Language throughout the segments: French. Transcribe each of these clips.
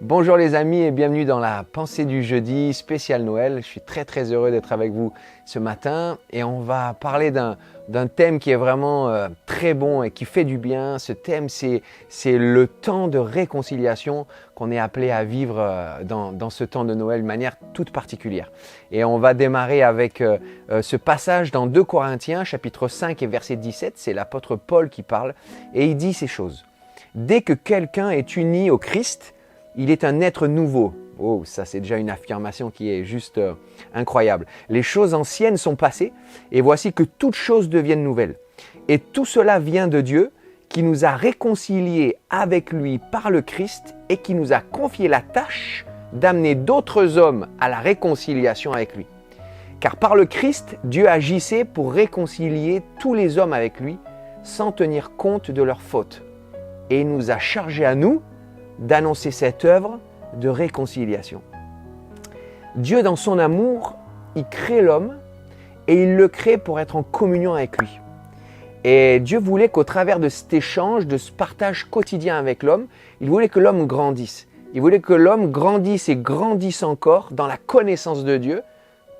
Bonjour les amis et bienvenue dans la pensée du jeudi spécial Noël. Je suis très heureux d'être avec vous ce matin et on va parler d'un thème qui est vraiment très bon et qui fait du bien. Ce thème, c'est le temps de réconciliation qu'on est appelé à vivre dans ce temps de Noël de manière toute particulière. Et on va démarrer avec ce passage dans 2 Corinthiens chapitre 5 et verset 17. C'est l'apôtre Paul qui parle et il dit ces choses. « Dès que quelqu'un est uni au Christ, il est un être nouveau. » Oh, ça c'est déjà une affirmation qui est juste incroyable. « Les choses anciennes sont passées et voici que toutes choses deviennent nouvelles. Et tout cela vient de Dieu qui nous a réconciliés avec lui par le Christ et qui nous a confié la tâche d'amener d'autres hommes à la réconciliation avec lui. Car par le Christ, Dieu agissait pour réconcilier tous les hommes avec lui sans tenir compte de leurs fautes. Et il nous a chargés à nous d'annoncer cette œuvre de réconciliation. » Dieu, dans son amour, il crée l'homme et il le crée pour être en communion avec lui. Et Dieu voulait qu'au travers de cet échange, de ce partage quotidien avec l'homme, il voulait que l'homme grandisse. Il voulait que l'homme grandisse et grandisse encore dans la connaissance de Dieu.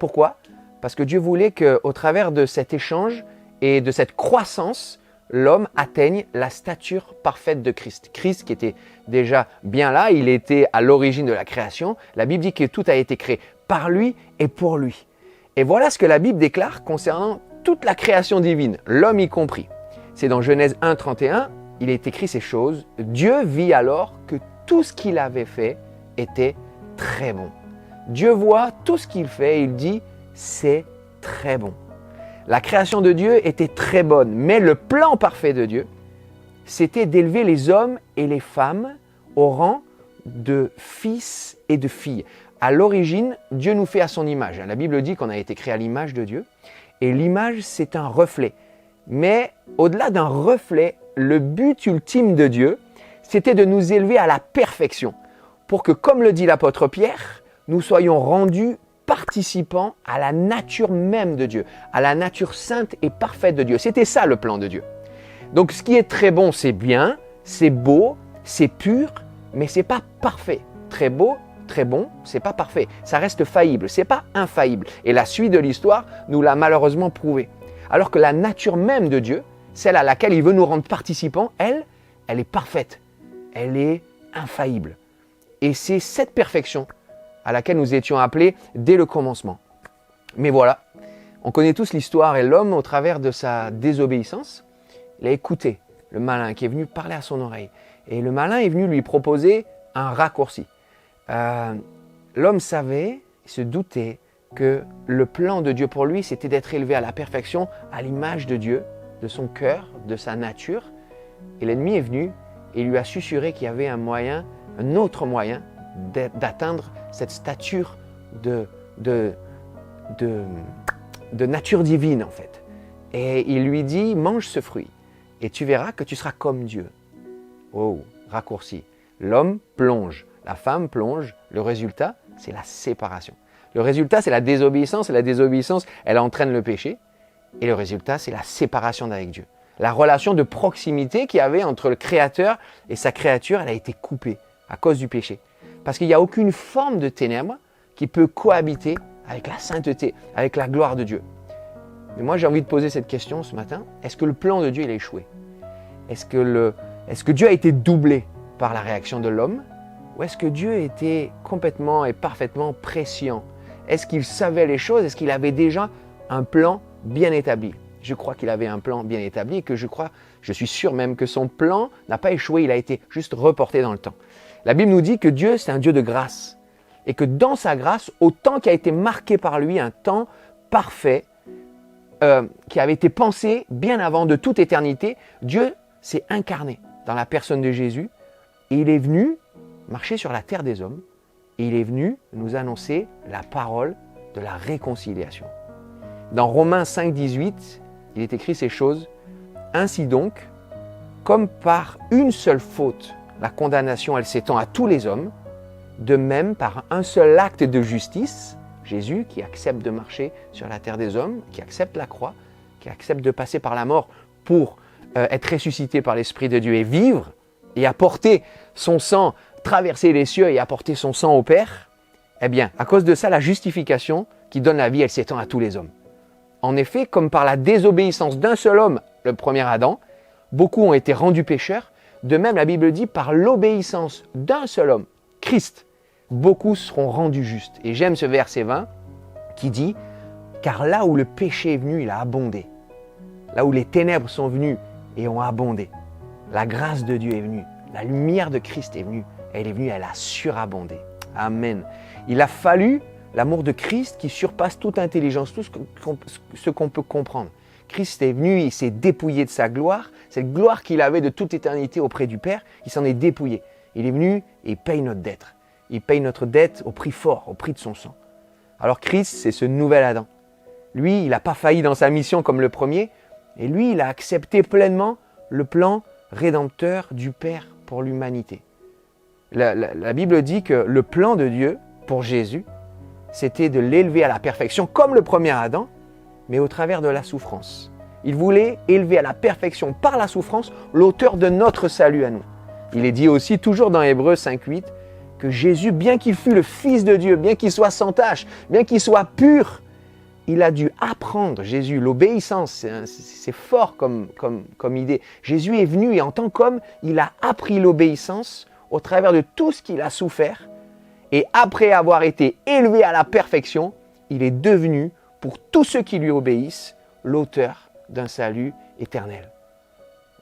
Pourquoi ? Parce que Dieu voulait qu'au travers de cet échange et de cette croissance, l'homme atteigne la stature parfaite de Christ. Christ qui était déjà bien là, il était à l'origine de la création. La Bible dit que tout a été créé par lui et pour lui. Et voilà ce que la Bible déclare concernant toute la création divine, l'homme y compris. C'est dans Genèse 1, 31, il est écrit ces choses. Dieu vit alors que tout ce qu'il avait fait était très bon. Dieu voit tout ce qu'il fait et il dit « c'est très bon ». La création de Dieu était très bonne, mais le plan parfait de Dieu, c'était d'élever les hommes et les femmes au rang de fils et de filles. À l'origine, Dieu nous fait à son image. La Bible dit qu'on a été créé à l'image de Dieu, et l'image, c'est un reflet. Mais au-delà d'un reflet, le but ultime de Dieu, c'était de nous élever à la perfection, pour que, comme le dit l'apôtre Pierre, nous soyons rendus participant à la nature même de Dieu, à la nature sainte et parfaite de Dieu. C'était ça le plan de Dieu. Donc ce qui est très bon, c'est bien, c'est beau, c'est pur, mais c'est pas parfait. Très beau, très bon, c'est pas parfait. Ça reste faillible, c'est pas infaillible. Et la suite de l'histoire nous l'a malheureusement prouvé. Alors que la nature même de Dieu, celle à laquelle il veut nous rendre participants, elle est parfaite. Elle est infaillible. Et c'est cette perfection à laquelle nous étions appelés dès le commencement. Mais voilà, on connaît tous l'histoire et l'homme, au travers de sa désobéissance, il a écouté le malin qui est venu parler à son oreille. Et le malin est venu lui proposer un raccourci. L'homme savait, il se doutait que le plan de Dieu pour lui, c'était d'être élevé à la perfection, à l'image de Dieu, de son cœur, de sa nature. Et l'ennemi est venu et lui a susurré qu'il y avait un autre moyen d'atteindre cette stature de nature divine en fait. Et il lui dit, mange ce fruit et tu verras que tu seras comme Dieu. Oh, raccourci. L'homme plonge, la femme plonge, le résultat, c'est la séparation. Le résultat, c'est la désobéissance et la désobéissance, elle entraîne le péché et le résultat, c'est la séparation d'avec Dieu. La relation de proximité qu'il y avait entre le Créateur et sa créature, elle a été coupée à cause du péché. Parce qu'il n'y a aucune forme de ténèbres qui peut cohabiter avec la sainteté, avec la gloire de Dieu. Mais moi, j'ai envie de poser cette question ce matin. Est-ce que le plan de Dieu il a échoué ? Est-ce que Dieu a été doublé par la réaction de l'homme ? Ou est-ce que Dieu était complètement et parfaitement prescient ? Est-ce qu'il savait les choses ? Est-ce qu'il avait déjà un plan bien établi ? Je crois qu'il avait un plan bien établi et que je suis sûr même que son plan n'a pas échoué, il a été juste reporté dans le temps. La Bible nous dit que Dieu, c'est un Dieu de grâce et que dans sa grâce, au temps qui a été marqué par lui, un temps parfait, qui avait été pensé bien avant de toute éternité, Dieu s'est incarné dans la personne de Jésus et il est venu marcher sur la terre des hommes et il est venu nous annoncer la parole de la réconciliation. Dans Romains 5, 18, il est écrit ces choses. « Ainsi donc, comme par une seule faute, la condamnation, elle s'étend à tous les hommes, de même par un seul acte de justice, Jésus qui accepte de marcher sur la terre des hommes, qui accepte la croix, qui accepte de passer par la mort pour être ressuscité par l'Esprit de Dieu et vivre et apporter son sang traverser les cieux et apporter son sang au Père, eh bien, à cause de ça, la justification qui donne la vie, elle s'étend à tous les hommes. En effet, comme par la désobéissance d'un seul homme, le premier Adam, beaucoup ont été rendus pécheurs, de même la Bible dit par l'obéissance d'un seul homme, Christ, beaucoup seront rendus justes. Et j'aime ce verset 20 qui dit « Car là où le péché est venu, il a abondé. Là où les ténèbres sont venues et ont abondé, la grâce de Dieu est venue, la lumière de Christ est venue, elle est venue, elle a surabondé. » Amen. Il a fallu l'amour de Christ qui surpasse toute intelligence, tout ce qu'on peut comprendre. Christ est venu, il s'est dépouillé de sa gloire, cette gloire qu'il avait de toute éternité auprès du Père, il s'en est dépouillé. Il est venu et il paye notre dette. Il paye notre dette au prix fort, au prix de son sang. Alors Christ, c'est ce nouvel Adam. Lui, il n'a pas failli dans sa mission comme le premier, et lui, il a accepté pleinement le plan rédempteur du Père pour l'humanité. La Bible dit que le plan de Dieu pour Jésus, c'était de l'élever à la perfection comme le premier Adam, mais au travers de la souffrance. Il voulait élever à la perfection par la souffrance l'auteur de notre salut à nous. Il est dit aussi, toujours dans Hébreux 5.8, que Jésus, bien qu'il fût le Fils de Dieu, bien qu'il soit sans tache, bien qu'il soit pur, il a dû apprendre, Jésus, l'obéissance. C'est fort comme idée. Jésus est venu et en tant qu'homme, il a appris l'obéissance au travers de tout ce qu'il a souffert. Et après avoir été élevé à la perfection, il est devenu, pour tous ceux qui lui obéissent, l'auteur d'un salut éternel.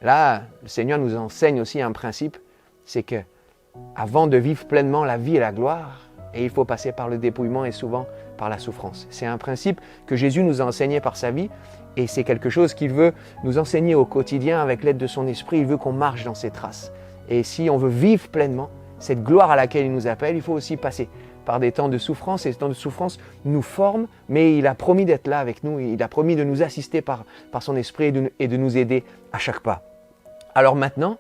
Là, le Seigneur nous enseigne aussi un principe, c'est que avant de vivre pleinement la vie et la gloire, et il faut passer par le dépouillement et souvent par la souffrance. C'est un principe que Jésus nous a enseigné par sa vie et c'est quelque chose qu'il veut nous enseigner au quotidien avec l'aide de son esprit. Il veut qu'on marche dans ses traces. Et si on veut vivre pleinement cette gloire à laquelle il nous appelle, il faut aussi passer par des temps de souffrance. Et ces temps de souffrance nous forment, mais il a promis d'être là avec nous. Il a promis de nous assister par son esprit et de nous aider à chaque pas. Alors maintenant,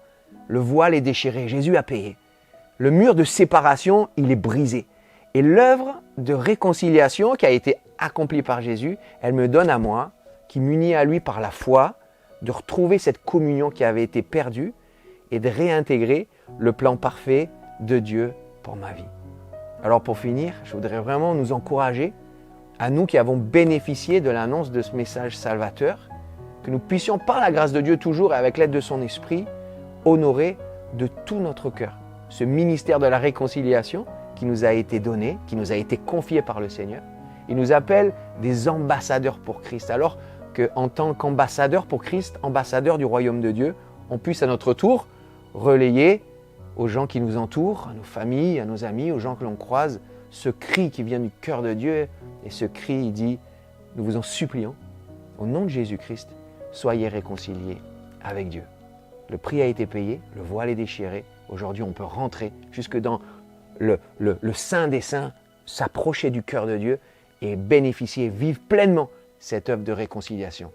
le voile est déchiré. Jésus a payé. Le mur de séparation, il est brisé. Et l'œuvre de réconciliation qui a été accomplie par Jésus, elle me donne à moi, qui m'unit à lui par la foi, de retrouver cette communion qui avait été perdue et de réintégrer le plan parfait de Dieu pour ma vie. Alors pour finir, je voudrais vraiment nous encourager, à nous qui avons bénéficié de l'annonce de ce message salvateur, que nous puissions par la grâce de Dieu toujours et avec l'aide de son esprit, honorer de tout notre cœur ce ministère de la réconciliation qui nous a été donné, qui nous a été confié par le Seigneur. Il nous appelle des ambassadeurs pour Christ. Alors qu'en tant qu'ambassadeurs pour Christ, ambassadeurs du royaume de Dieu, on puisse à notre tour relayer aux gens qui nous entourent, à nos familles, à nos amis, aux gens que l'on croise, ce cri qui vient du cœur de Dieu. Et ce cri, il dit, nous vous en supplions, au nom de Jésus-Christ, soyez réconciliés avec Dieu. Le prix a été payé, le voile est déchiré. Aujourd'hui, on peut rentrer jusque dans le Saint des Saints, s'approcher du cœur de Dieu et bénéficier, vivre pleinement cette œuvre de réconciliation.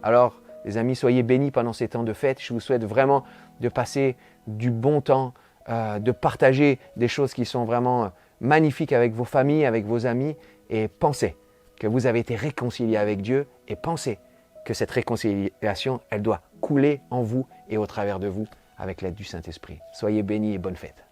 Alors, les amis, soyez bénis pendant ces temps de fête. Je vous souhaite vraiment de passer du bon temps, de partager des choses qui sont vraiment magnifiques avec vos familles, avec vos amis. Et pensez que vous avez été réconciliés avec Dieu et pensez que cette réconciliation, elle doit couler en vous et au travers de vous avec l'aide du Saint-Esprit. Soyez bénis et bonne fête.